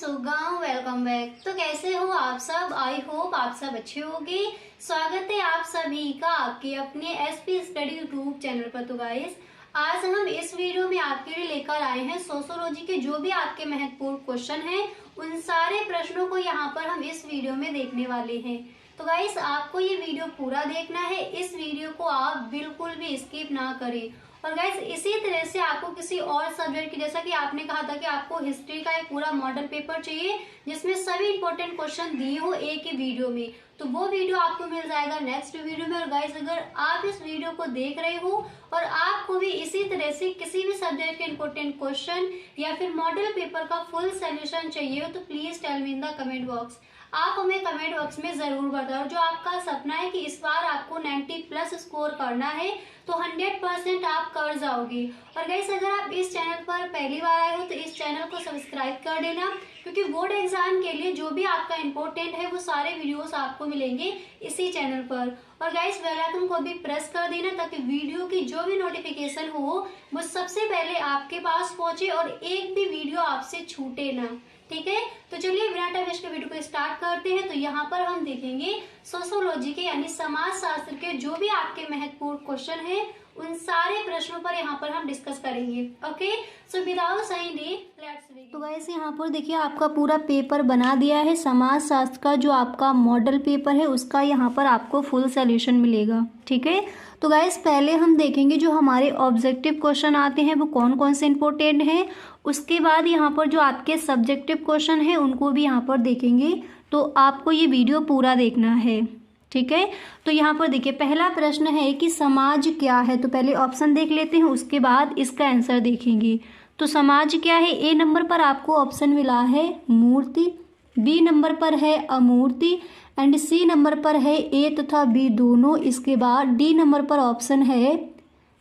सो गाँव welcome back. तो कैसे हो आप सब? आई होप आप सब अच्छे होंगे। स्वागत है आप सभी का आपके अपने एसपी स्टडी यूट्यूब चैनल पर। तो गाइस आज हम इस वीडियो में आपके लिए लेकर आए हैं सोशियोलॉजी के जो भी आपके महत्वपूर्ण क्वेश्चन हैं उन सारे प्रश्नों को यहाँ पर हम इस वीडियो में देखने वाले हैं। तो गाइस आपको ये वीडियो पूरा देखना है, इस वीडियो को आप बिल्कुल भी स्किप ना करें। और गाइस इसी तरह से आपको किसी और सब्जेक्ट की, जैसा कि आपने कहा था कि आपको हिस्ट्री का एक पूरा मॉडल पेपर चाहिए जिसमें सभी इंपॉर्टेंट क्वेश्चन दिए हो एक ही वीडियो में, तो वो वीडियो आपको मिल जाएगा नेक्स्ट वीडियो में। और गाइस अगर आप इस वीडियो को देख रहे हो और आपको भी इसी तरह से किसी भी सब्जेक्ट के इंपॉर्टेंट क्वेश्चन या फिर मॉडल पेपर का फुल सोल्यूशन चाहिए हो तो please tell me in the comment box. आप हमें कमेंट बॉक्स में जरूर बताओ। जो आपका सपना है कि इस बार आपको 90 प्लस स्कोर करना है तो 100% आप कर जाओगे। और गाइस अगर आप इस चैनल पर पहली बार आए हो तो इस चैनल को सब्सक्राइब कर देना, क्योंकि बोर्ड एग्जाम के लिए जो भी आपका इम्पोर्टेंट है वो सारे वीडियोस आपको मिलेंगे इसी चैनल पर। और गाइस बेल आइकन को भी प्रेस कर देना ताकि वीडियो की जो भी नोटिफिकेशन हो वो सबसे पहले आपके पास पहुंचे और एक भी वीडियो आपसे छूटे ना। ठीक है, तो चलिए बिना टाइम वेस्ट के वीडियो को स्टार्ट करते हैं। तो यहाँ पर हम देखेंगे सोशियोलॉजी के यानी समाज शास्त्र के जो भी आपके महत्वपूर्ण क्वेश्चन हैं उन सारे प्रश्नों पर यहाँ पर हम डिस्कस करेंगे। Okay, so without saying let's begin. तो गाइस यहाँ पर देखिए आपका पूरा पेपर बना दिया है। समाज शास्त्र का जो आपका मॉडल पेपर है उसका यहाँ पर आपको फुल सॉल्यूशन मिलेगा। ठीक है, तो गाइस पहले हम देखेंगे जो हमारे ऑब्जेक्टिव क्वेश्चन आते हैं वो कौन कौन से इंपॉर्टेंट हैं। उसके बाद यहाँ पर जो आपके सब्जेक्टिव क्वेश्चन हैं उनको भी यहाँ पर देखेंगे। तो आपको ये वीडियो पूरा देखना है। ठीक है, तो यहाँ पर देखिए पहला प्रश्न है कि समाज क्या है। तो पहले ऑप्शन देख लेते हैं, उसके बाद इसका आंसर देखेंगे। तो समाज क्या है, ए नंबर पर आपको ऑप्शन मिला है मूर्ति, बी नंबर पर है अमूर्ति एंड सी नंबर पर है ए तथा बी दोनों। इसके बाद डी नंबर पर ऑप्शन है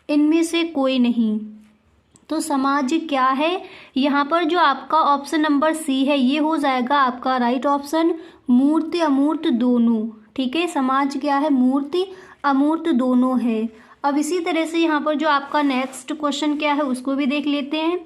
इनमें से कोई नहीं। तो समाज क्या है, यहाँ पर जो आपका ऑप्शन नंबर सी है ये हो जाएगा आपका राइट ऑप्शन, मूर्ति अमूर्त दोनों। ठीक है, समाज क्या है, मूर्ति अमूर्त दोनों है। अब इसी तरह से यहाँ पर जो आपका नेक्स्ट क्वेश्चन क्या है उसको भी देख लेते हैं।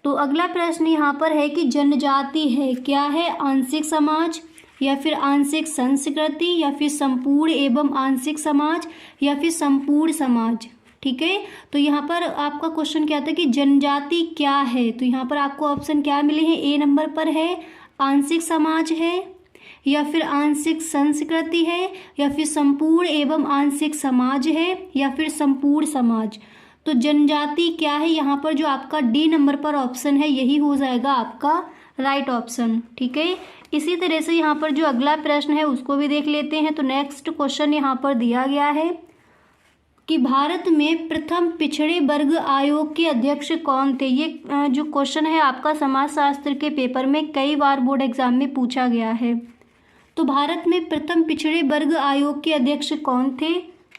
तो अगला प्रश्न यहाँ पर है कि जनजाति है क्या है, आंशिक समाज या फिर आंशिक संस्कृति या फिर संपूर्ण एवं आंशिक समाज या फिर संपूर्ण समाज। ठीक है, तो यहाँ पर आपका क्वेश्चन क्या था कि जनजाति क्या है। तो यहाँ पर आपको ऑप्शन क्या मिले हैं, ए नंबर पर है आंशिक समाज है या फिर आंशिक संस्कृति है या फिर संपूर्ण एवं आंशिक समाज है या फिर संपूर्ण समाज। तो जनजाति क्या है, यहाँ पर जो आपका डी नंबर पर ऑप्शन है यही हो जाएगा आपका राइट ऑप्शन। ठीक है, इसी तरह से यहाँ पर जो अगला प्रश्न है उसको भी देख लेते हैं। तो नेक्स्ट क्वेश्चन यहाँ पर दिया गया है कि भारत में प्रथम पिछड़े वर्ग आयोग के अध्यक्ष कौन थे। ये जो क्वेश्चन है आपका समाज शास्त्र के पेपर में कई बार बोर्ड एग्जाम में पूछा गया है। तो भारत में प्रथम पिछड़े वर्ग आयोग के अध्यक्ष कौन थे,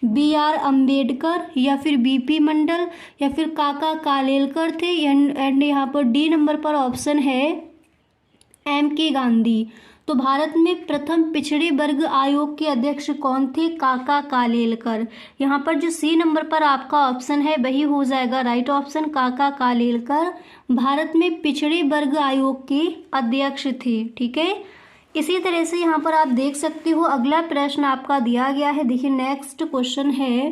बी आर अम्बेडकर या फिर बीपी मंडल या फिर काका कालेलकर थे एंड यहाँ पर डी नंबर पर ऑप्शन है एम के गांधी। तो भारत में प्रथम पिछड़े वर्ग आयोग के अध्यक्ष कौन थे, काका कालेलकर। यहाँ पर जो सी नंबर पर आपका ऑप्शन है वही हो जाएगा राइट ऑप्शन, काका कालेलकर भारत में पिछड़े वर्ग आयोग के अध्यक्ष थे। ठीक है, इसी तरह से यहाँ पर आप देख सकते हो अगला प्रश्न आपका दिया गया है। देखिए नेक्स्ट क्वेश्चन है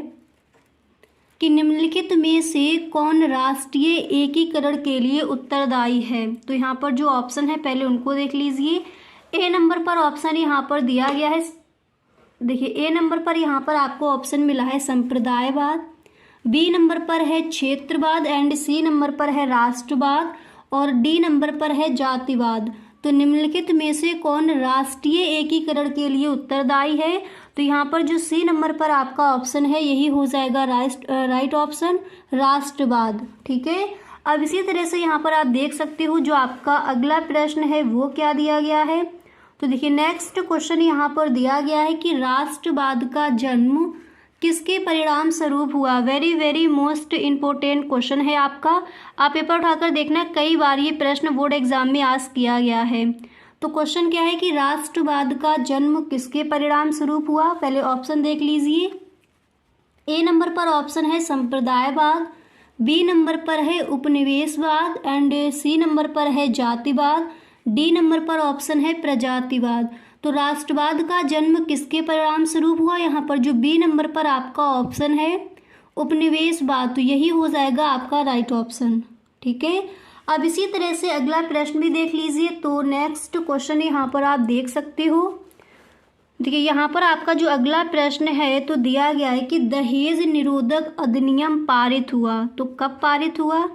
कि निम्नलिखित में से कौन राष्ट्रीय एकीकरण के लिए उत्तरदायी है। तो यहाँ पर जो ऑप्शन है पहले उनको देख लीजिए। ए नंबर पर ऑप्शन यहाँ पर दिया गया है, देखिए ए नंबर पर यहाँ पर आपको ऑप्शन मिला है संप्रदायवाद, बी नंबर पर है क्षेत्रवाद एंड सी नंबर पर है राष्ट्रवाद और डी नंबर पर है जातिवाद। तो निम्नलिखित में से कौन राष्ट्रीय एकीकरण के लिए उत्तरदायी है। तो यहाँ पर जो सी नंबर पर आपका ऑप्शन है यही हो जाएगा राइट ऑप्शन, राष्ट्रवाद। ठीक है, अब इसी तरह से यहाँ पर आप देख सकते हो जो आपका अगला प्रश्न है वो क्या दिया गया है। तो देखिए नेक्स्ट क्वेश्चन यहाँ पर दिया गया है कि राष्ट्रवाद का जन्म किसके परिणाम स्वरूप हुआ। Very very most important question है आपका, आप पेपर उठाकर देखना, कई बार ये प्रश्न बोर्ड एग्जाम में आस्क किया गया है। तो क्वेश्चन क्या है कि राष्ट्रवाद का जन्म किसके परिणाम स्वरूप हुआ। पहले ऑप्शन देख लीजिए, ए नंबर पर ऑप्शन है संप्रदायवाद, बी नंबर पर है उपनिवेशवाद एंड सी नंबर पर है जातिवाद, डी नंबर पर ऑप्शन है प्रजातिवाद। तो राष्ट्रवाद का जन्म किसके परिणाम स्वरूप हुआ? यहाँ पर जो बी नंबर पर आपका ऑप्शन है उपनिवेशवाद, तो यही हो जाएगा आपका राइट ऑप्शन। ठीक है, अब इसी तरह से अगला प्रश्न भी देख लीजिए। तो नेक्स्ट क्वेश्चन यहाँ पर आप देख सकते हो। देखिए यहाँ पर आपका जो अगला प्रश्न है तो दिया गया है कि दहेज निरोधक अधिनियम पारित हुआ। तो कब पारित हुआ?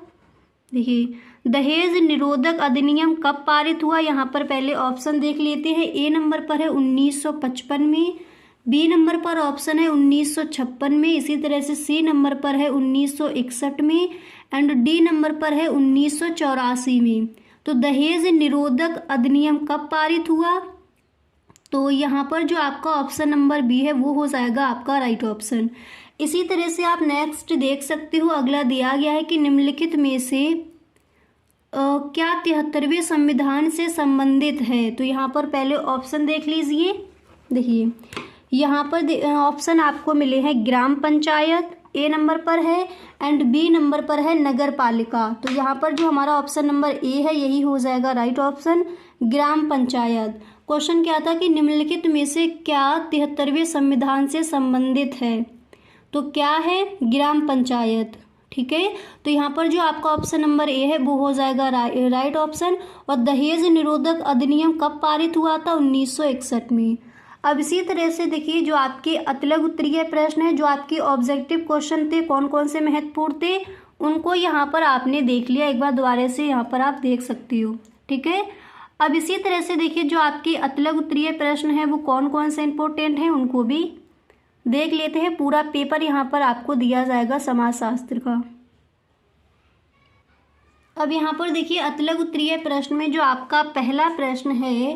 देखिए दहेज निरोधक अधिनियम कब पारित हुआ? यहाँ पर पहले ऑप्शन देख लेते हैं। ए नंबर पर है 1955 में, बी नंबर पर ऑप्शन है 1956 में, इसी तरह से सी नंबर पर है 1961 में एंड डी नंबर पर है 1984 में। तो दहेज निरोधक अधिनियम कब पारित हुआ? तो यहाँ पर जो आपका ऑप्शन नंबर बी है वो हो जाएगा आपका राइट ऑप्शन। इसी तरह से आप नेक्स्ट देख सकते हो। अगला दिया गया है कि निम्नलिखित में से क्या 73वें संविधान से संबंधित है? तो यहाँ पर पहले ऑप्शन देख लीजिए। देखिए यहाँ पर ऑप्शन आपको मिले हैं ग्राम पंचायत, ए नंबर पर है एंड बी नंबर पर है नगर पालिका। तो यहाँ पर जो हमारा ऑप्शन नंबर ए है यही हो जाएगा राइट ऑप्शन, ग्राम पंचायत। क्वेश्चन क्या था कि निम्नलिखित में से क्या 73वें संविधान से संबंधित है? तो क्या है? ग्राम पंचायत। ठीक है, तो यहाँ पर जो आपका ऑप्शन नंबर ए है वो हो जाएगा राइट ऑप्शन। और दहेज निरोधक अधिनियम कब पारित हुआ था? 1961 में। अब इसी तरह से देखिए जो आपके अतलग उत्तरीय प्रश्न है, जो आपके ऑब्जेक्टिव क्वेश्चन थे, कौन कौन से महत्वपूर्ण थे, उनको यहाँ पर आपने देख लिया। एक बार दोबारा से यहाँ पर आप देख सकती हो। ठीक है, अब इसी तरह से देखिए जो आपके अतलग उत्तरीय प्रश्न है वो कौन कौन से इंपॉर्टेंट हैं उनको भी देख लेते हैं। पूरा पेपर यहाँ पर आपको दिया जाएगा समाजशास्त्र का। अब यहाँ पर देखिए अतलग उत्तरीय प्रश्न में जो आपका पहला प्रश्न है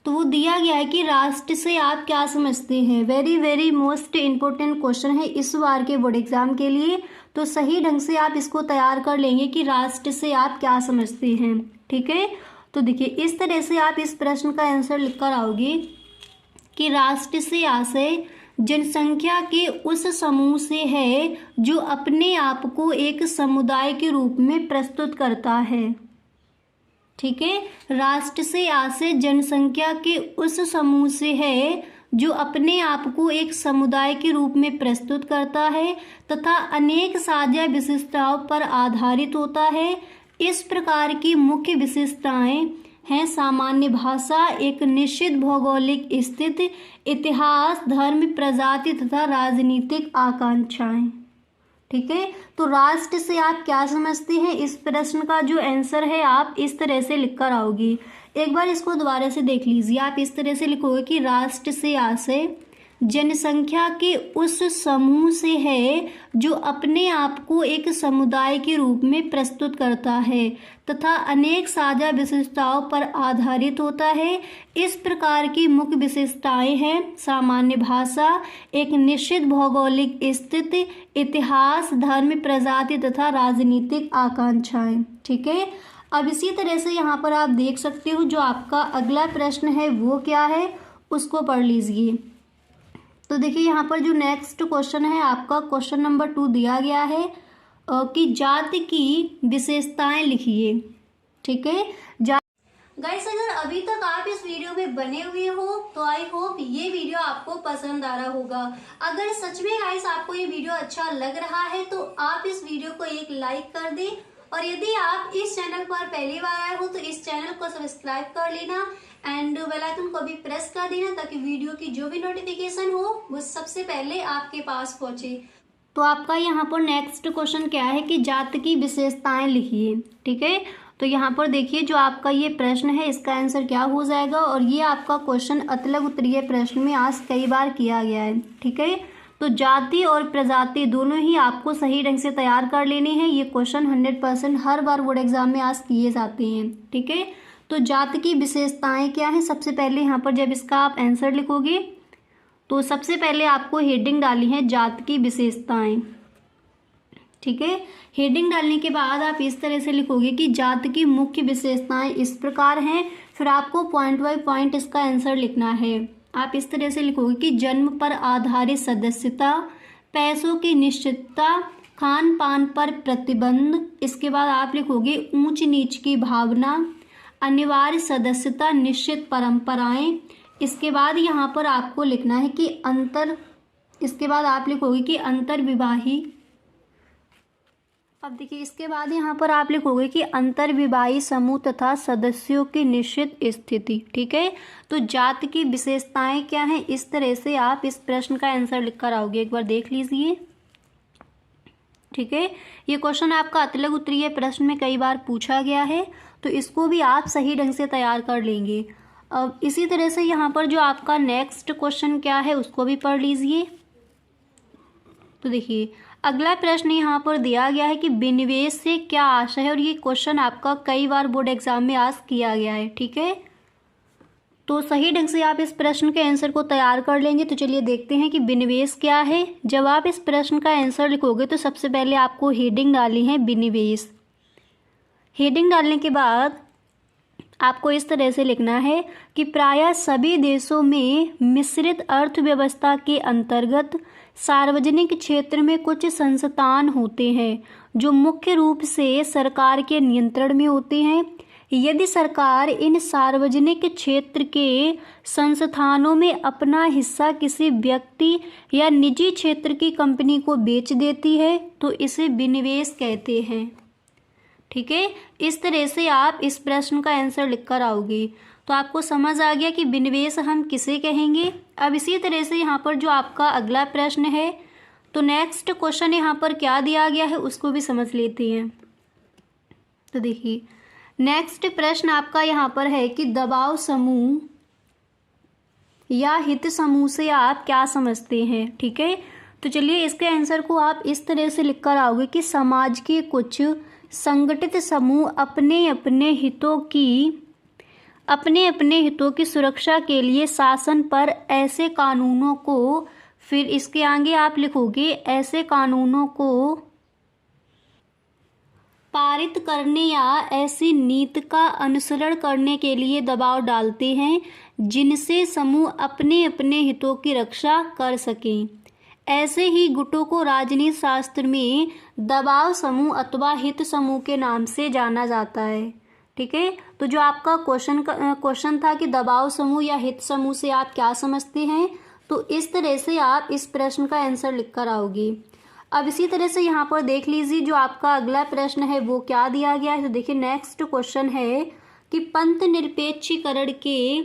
तो वो दिया गया है कि राष्ट्र से आप क्या समझते हैं। वेरी मोस्ट इम्पोर्टेंट क्वेश्चन है इस बार के बोर्ड एग्जाम के लिए। तो सही ढंग से आप इसको तैयार कर लेंगे कि राष्ट्र से आप क्या समझते हैं। ठीक है, तो देखिए इस तरह से आप इस प्रश्न का आंसर लिख कर आओगे कि राष्ट्र से आशय जनसंख्या के उस समूह से है जो अपने आप को एक समुदाय के रूप में प्रस्तुत करता है। ठीक है, राष्ट्र से आशय जनसंख्या के उस समूह से है जो अपने आप को एक समुदाय के रूप में प्रस्तुत करता है तथा अनेक साझा विशेषताओं पर आधारित होता है। इस प्रकार की मुख्य विशेषताएं हैं सामान्य भाषा, एक निश्चित भौगोलिक स्थिति, इतिहास, धर्म, प्रजाति तथा राजनीतिक आकांक्षाएं। ठीक है, तो राष्ट्र से आप क्या समझते हैं, इस प्रश्न का जो आंसर है आप इस तरह से लिख कर आओगे। एक बार इसको दोबारा से देख लीजिए। आप इस तरह से लिखोगे कि राष्ट्र से आशय जनसंख्या के उस समूह से है जो अपने आप को एक समुदाय के रूप में प्रस्तुत करता है तथा अनेक साझा विशेषताओं पर आधारित होता है। इस प्रकार की मुख्य विशेषताएं हैं सामान्य भाषा, एक निश्चित भौगोलिक स्थिति, इतिहास, धर्म, प्रजाति तथा राजनीतिक आकांक्षाएं। ठीक है, अब इसी तरह से यहाँ पर आप देख सकते हो जो आपका अगला प्रश्न है वो क्या है उसको पढ़ लीजिए। तो देखिए यहाँ पर जो नेक्स्ट क्वेश्चन है आपका क्वेश्चन नंबर 2 दिया गया है कि जाति की विशेषताएं लिखिए। ठीक है गाइस, अगर अभी तक आप इस वीडियो में बने हुए हो तो आई होप ये वीडियो आपको पसंद आ रहा होगा। अगर सच में गाइस आपको ये वीडियो अच्छा लग रहा है तो आप इस वीडियो को एक लाइक कर दें और यदि आप इस चैनल पर पहली बार आए हो तो इस चैनल को सब्सक्राइब कर लेना एंड बेल आइकन को भी प्रेस कर देना ताकि वीडियो की जो भी नोटिफिकेशन हो वो सबसे पहले आपके पास पहुंचे। तो आपका यहाँ पर नेक्स्ट क्वेश्चन क्या है कि जाति की विशेषताएं लिखिए। ठीक है, तो यहाँ पर देखिए जो आपका ये प्रश्न है इसका आंसर क्या हो जाएगा। और ये आपका क्वेश्चन अतलग उत्तरीय प्रश्न में आज कई बार किया गया है। ठीक है, तो जाति और प्रजाति दोनों ही आपको सही ढंग से तैयार कर लेने हैं। ये क्वेश्चन 100% हर बार बोर्ड एग्जाम में आज किए जाते हैं। ठीक है, तो जाति की विशेषताएं क्या है, सबसे पहले यहाँ पर जब इसका आप आंसर लिखोगे तो सबसे पहले आपको हेडिंग डाली है जाति की विशेषताएं। ठीक है, हेडिंग डालने के बाद आप इस तरह से लिखोगे कि जाति की मुख्य विशेषताएं इस प्रकार हैं। फिर आपको पॉइंट बाय पॉइंट इसका आंसर लिखना है। आप इस तरह से लिखोगे कि जन्म पर आधारित सदस्यता, पैसों की निश्चितता, खान पान पर प्रतिबंध। इसके बाद आप लिखोगे ऊंच नीच की भावना, अनिवार्य सदस्यता, निश्चित परंपराएं। इसके बाद यहाँ पर आपको लिखना है कि इसके बाद आप लिखोगे कि अंतर्विवाही। अब देखिए इसके बाद यहाँ पर आप लिखोगे कि अंतर्विवाही समूह तथा सदस्यों की निश्चित स्थिति। ठीक है, तो जात की विशेषताएं क्या हैं, इस तरह से आप इस प्रश्न का आंसर लिख कर आओगे। एक बार देख लीजिए। ठीक है, ये क्वेश्चन आपका अतलग उत्तरीय प्रश्न में कई बार पूछा गया है, तो इसको भी आप सही ढंग से तैयार कर लेंगे। अब इसी तरह से यहाँ पर जो आपका नेक्स्ट क्वेश्चन क्या है उसको भी पढ़ लीजिए। तो देखिए अगला प्रश्न यहाँ पर दिया गया है कि विनिवेश से क्या आशय है, और ये क्वेश्चन आपका कई बार बोर्ड एग्जाम में आस्क किया गया है। ठीक है, तो सही ढंग से आप इस प्रश्न के आंसर को तैयार कर लेंगे। तो चलिए देखते हैं कि विनिवेश क्या है। जब आप इस प्रश्न का आंसर लिखोगे तो सबसे पहले आपको हेडिंग डालनी है विनिवेश। हेडिंग डालने के बाद आपको इस तरह से लिखना है कि प्रायः सभी देशों में मिश्रित अर्थव्यवस्था के अंतर्गत सार्वजनिक क्षेत्र में कुछ संस्थान होते हैं जो मुख्य रूप से सरकार के नियंत्रण में होते हैं। यदि सरकार इन सार्वजनिक क्षेत्र के संस्थानों में अपना हिस्सा किसी व्यक्ति या निजी क्षेत्र की कंपनी को बेच देती है तो इसे विनिवेश कहते हैं। ठीक है, इस तरह से आप इस प्रश्न का आंसर लिख कर आओगे। तो आपको समझ आ गया कि विनिवेश हम किसे कहेंगे। अब इसी तरह से यहाँ पर जो आपका अगला प्रश्न है, तो नेक्स्ट क्वेश्चन यहाँ पर क्या दिया गया है उसको भी समझ लेते हैं। तो देखिए नेक्स्ट प्रश्न आपका यहाँ पर है कि दबाव समूह या हित समूह से आप क्या समझते हैं। ठीक है, तो चलिए इसके आंसर को आप इस तरह से लिख कर आओगे कि समाज के कुछ संगठित समूह अपने अपने हितों की सुरक्षा के लिए शासन पर ऐसे कानूनों को, फिर इसके आगे आप लिखोगे ऐसे कानूनों को पारित करने या ऐसी नीति का अनुसरण करने के लिए दबाव डालते हैं जिनसे समूह अपने अपने हितों की रक्षा कर सकें। ऐसे ही गुटों को राजनीति शास्त्र में दबाव समूह अथवा हित समूह के नाम से जाना जाता है। ठीक है, तो जो आपका क्वेश्चन था कि दबाव समूह या हित समूह से आप क्या समझते हैं, तो इस तरह से आप इस प्रश्न का आंसर लिख कर आओगे। अब इसी तरह से यहाँ पर देख लीजिए जो आपका अगला प्रश्न है वो क्या दिया गया है। तो देखिए नेक्स्ट क्वेश्चन है कि पंथ निरपेक्षीकरण के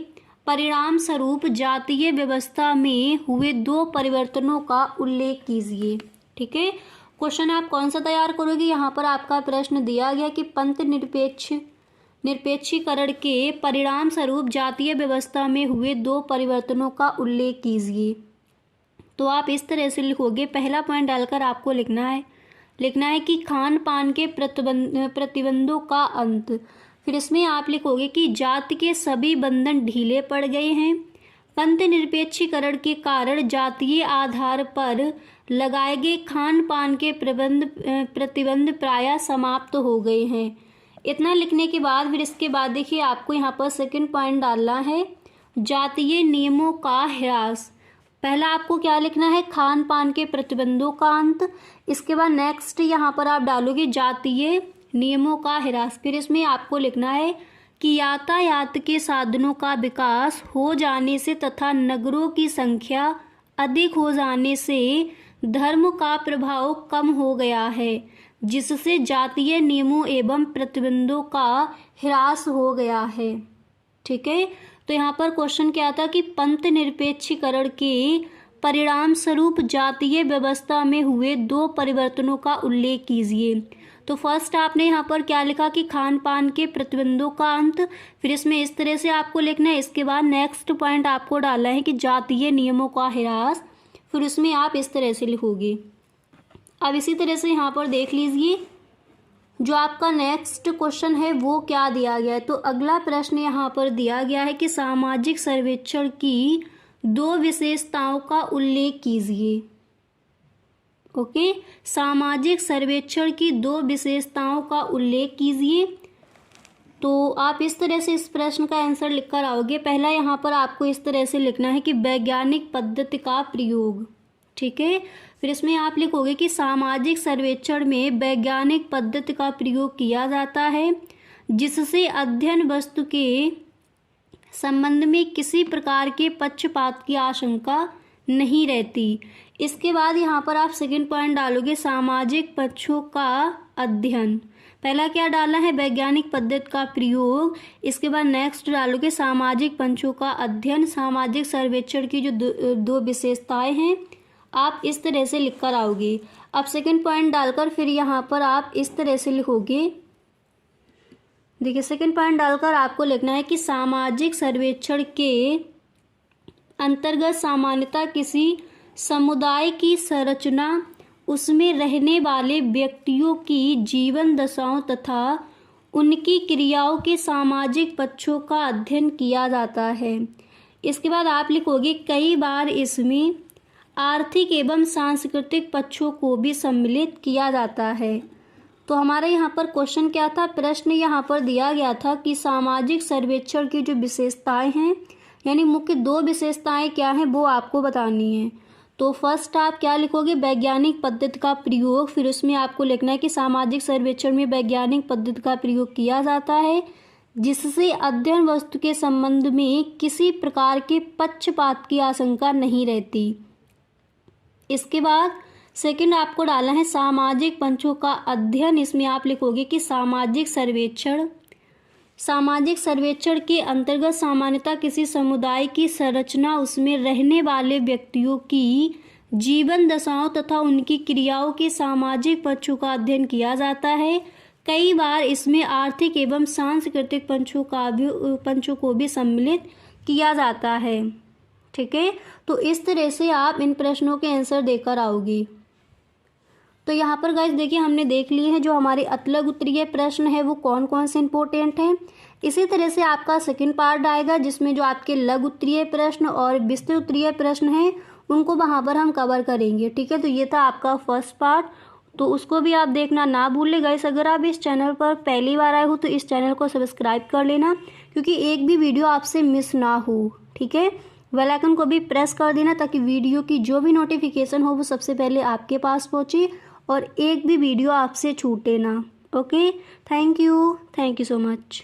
परिणाम स्वरूप जातीय व्यवस्था में हुए 2 परिवर्तनों का उल्लेख कीजिए। ठीक है, क्वेश्चन आप कौन सा तैयार करोगे। यहाँ पर आपका प्रश्न दिया गया कि पंथ निरपेक्षीकरण के परिणाम स्वरूप जातीय व्यवस्था में हुए 2 परिवर्तनों का उल्लेख कीजिए। तो आप इस तरह से लिखोगे, पहला पॉइंट डालकर आपको लिखना है कि खान पान के प्रतिबंधों का अंत। फिर इसमें आप लिखोगे कि जाति के सभी बंधन ढीले पड़ गए हैं। पंथ निरपेक्षीकरण के कारण जातीय आधार पर लगाए गए खान पान के प्रतिबंध प्रायः समाप्त हो गए हैं। इतना लिखने के बाद फिर इसके बाद देखिए आपको यहाँ पर सेकंड पॉइंट डालना है जातीय नियमों का ह्रास। पहला आपको क्या लिखना है, खान पान के प्रतिबंधों का अंत। इसके बाद नेक्स्ट यहाँ पर आप डालोगे जातीय नियमों का ह्रास। फिर इसमें आपको लिखना है कि यातायात के साधनों का विकास हो जाने से तथा नगरों की संख्या अधिक हो जाने से धर्म का प्रभाव कम हो गया है, जिससे जातीय नियमों एवं प्रतिबंधों का ह्रास हो गया है। ठीक है, तो यहाँ पर क्वेश्चन क्या था कि पंथ निरपेक्षीकरण के परिणाम स्वरूप जातीय व्यवस्था में हुए 2 परिवर्तनों का उल्लेख कीजिए। तो फर्स्ट आपने यहाँ पर क्या लिखा कि खान पान के प्रतिबंधों का अंत। फिर इसमें इस तरह से आपको लिखना है। इसके बाद नेक्स्ट पॉइंट आपको डालना है कि जातीय नियमों का ह्रास। फिर उसमें आप इस तरह से लिखोगे। अब इसी तरह से यहाँ पर देख लीजिए जो आपका नेक्स्ट क्वेश्चन है वो क्या दिया गया है। तो अगला प्रश्न यहाँ पर दिया गया है कि सामाजिक सर्वेक्षण की 2 विशेषताओं का उल्लेख कीजिए। ओके, सामाजिक सर्वेक्षण की 2 विशेषताओं का उल्लेख कीजिए। तो आप इस तरह से इस प्रश्न का आंसर लिखकर आओगे। पहला यहाँ पर आपको इस तरह से लिखना है कि वैज्ञानिक पद्धति का प्रयोग। ठीक है, फिर इसमें आप लिखोगे कि सामाजिक सर्वेक्षण में वैज्ञानिक पद्धति का प्रयोग किया जाता है जिससे अध्ययन वस्तु के संबंध में किसी प्रकार के पक्षपात की आशंका नहीं रहती। इसके बाद यहाँ पर आप सेकंड पॉइंट डालोगे सामाजिक पक्षों का अध्ययन। पहला क्या डालना है, वैज्ञानिक पद्धति का प्रयोग। इसके बाद नेक्स्ट डालोगे सामाजिक पंचों का अध्ययन। सामाजिक सर्वेक्षण की जो दो विशेषताएं हैं आप इस तरह से लिख कर आओगे। अब सेकंड पॉइंट डालकर फिर यहाँ पर आप इस तरह से लिखोगे। देखिए सेकंड पॉइंट डालकर आपको लिखना है कि सामाजिक सर्वेक्षण के अंतर्गत सामान्यतः किसी समुदाय की संरचना, उसमें रहने वाले व्यक्तियों की जीवन दशाओं तथा उनकी क्रियाओं के सामाजिक पक्षों का अध्ययन किया जाता है। इसके बाद आप लिखोगे कई बार इसमें आर्थिक एवं सांस्कृतिक पक्षों को भी सम्मिलित किया जाता है। तो हमारे यहाँ पर क्वेश्चन क्या था, प्रश्न यहाँ पर दिया गया था कि सामाजिक सर्वेक्षण की जो विशेषताएं हैं, यानी मुख्य दो विशेषताएं क्या हैं वो आपको बतानी है। तो फर्स्ट आप क्या लिखोगे, वैज्ञानिक पद्धति का प्रयोग। फिर उसमें आपको लिखना है कि सामाजिक सर्वेक्षण में वैज्ञानिक पद्धति का प्रयोग किया जाता है जिससे अध्ययन वस्तु के संबंध में किसी प्रकार के पक्षपात की आशंका नहीं रहती। इसके बाद सेकंड आपको डालना है सामाजिक पंचों का अध्ययन। इसमें आप लिखोगे कि सामाजिक सर्वेक्षण के अंतर्गत सामान्यतः किसी समुदाय की संरचना, उसमें रहने वाले व्यक्तियों की जीवन दशाओं तथा उनकी क्रियाओं के सामाजिक पक्षों का अध्ययन किया जाता है। कई बार इसमें आर्थिक एवं सांस्कृतिक पंचों को भी सम्मिलित किया जाता है। ठीक है, तो इस तरह से आप इन प्रश्नों के आंसर देकर आओगी। तो यहाँ पर गाइस देखिए हमने देख लिए हैं जो हमारे अतलग उत्तरीय प्रश्न है वो कौन कौन से इंपॉर्टेंट हैं। इसी तरह से आपका सेकंड पार्ट आएगा जिसमें जो आपके लघु उत्तरीय प्रश्न और विस्तृत उत्तरीय प्रश्न हैं उनको वहाँ पर हम कवर करेंगे। ठीक है, तो ये था आपका फर्स्ट पार्ट, तो उसको भी आप देखना ना भूलें गाइस। अगर आप इस चैनल पर पहली बार आए हो तो इस चैनल को सब्सक्राइब कर लेना क्योंकि एक भी वीडियो आपसे मिस ना हो। ठीक है, बेल आइकन को भी प्रेस कर देना ताकि वीडियो की जो भी नोटिफिकेशन हो वो सबसे पहले आपके पास पहुँचे और एक भी वीडियो आपसे छूटे ना। Okay, thank you so much.